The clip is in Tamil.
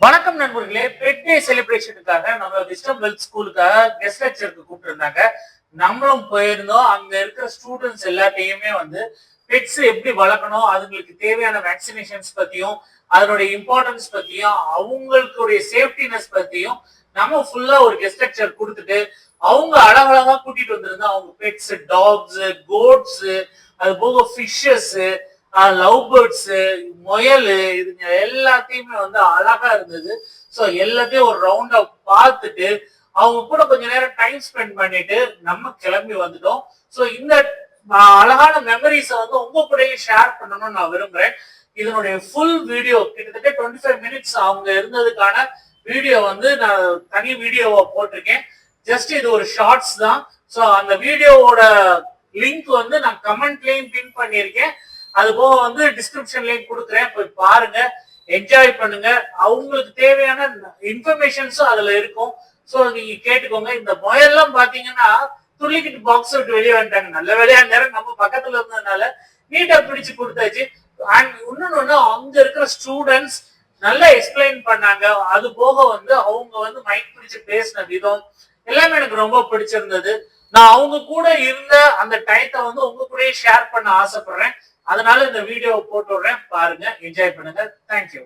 வணக்கம் நண்பர்களே. பெட் டே செலிப்ரேஷனுக்காக நம்ம விஸ்டம் வெல்த் ஸ்கூலுக்காக கெஸ்ட் லெக்சருக்கு கூப்பிட்டுருந்தாங்க. நம்மளும் போயிருந்தோம். அங்க இருக்கிற ஸ்டூடெண்ட்ஸ் எல்லாத்தையுமே பெட்ஸ் எப்படி வளர்க்கணும், அதுங்களுக்கு தேவையான வேக்சினேஷன்ஸ் பத்தியும், அதனுடைய இம்பார்ட்டன்ஸ் பத்தியும், அவங்களுடைய சேஃப்டினஸ் பத்தியும் நம்ம ஃபுல்லா ஒரு கெஸ்ட் லெக்சர் கொடுத்துட்டு அவங்க அழகழகா கூட்டிட்டு வந்திருந்தோம். அவங்க பெட்ஸ், டாக்ஸ், கோட்ஸ், அது போக ஃபிஷ்ஷஸ், லவ் பேர்ட்ஸ், முயல், இதுங்க எல்லாத்தையுமே அழகா இருந்தது. ஸோ எல்லாத்தையும் ஒரு ரவுண்டா பார்த்துட்டு அவங்க கூட கொஞ்ச நேரம் டைம் ஸ்பெண்ட் பண்ணிட்டு நம்ம கிளம்பி வந்துட்டோம். ஸோ இந்த அழகான மெமரிஸ உங்க கூடயே ஷேர் பண்ணணும்னு நான் விரும்புறேன். இதனுடைய ஃபுல் வீடியோ கிட்டத்தட்ட 25 மினிட்ஸ் அவங்க இருந்ததுக்கான வீடியோ நான் தனி வீடியோவா போட்டிருக்கேன். ஜஸ்ட் இது ஒரு ஷார்ட்ஸ் தான். ஸோ அந்த வீடியோவோட லிங்க் நான் கமெண்ட்லயும் பின் பண்ணியிருக்கேன். அது போக டிஸ்கிரிப்ஷன்லயும் கொடுக்குறேன், போய் பாருங்க, என்ஜாய் பண்ணுங்க. அவங்களுக்கு தேவையான இன்ஃபர்மேஷன்ஸும் அதுல இருக்கும். ஸோ நீங்க கேட்டுக்கோங்க. இந்த முயல்லாம் பாத்தீங்கன்னா துள்ளிக்கிட்டு பாக்ஸ் விட்டு வெளியே வந்துட்டாங்க. நல்ல வேலையா நேரம் நம்ம பக்கத்துல இருந்ததுனால நீட்டா பிடிச்சு கொடுத்தாச்சு. அண்ட் இன்னொன்னு, அங்க இருக்கிற ஸ்டூடெண்ட்ஸ் நல்லா எக்ஸ்பிளைன் பண்ணாங்க. அது போக அவங்க மைக் பிடிச்சு பேசின விதம் எல்லாமே எனக்கு ரொம்ப பிடிச்சிருந்தது. நான் அவங்க கூட இருந்த அந்த டைத்தை உங்க கூடயே ஷேர் பண்ண ஆசைப்படுறேன். அதனால இந்த வீடியோவை போட்டு விடுறேன், பாருங்க, என்ஜாய் பண்ணுங்க. தேங்க்யூ.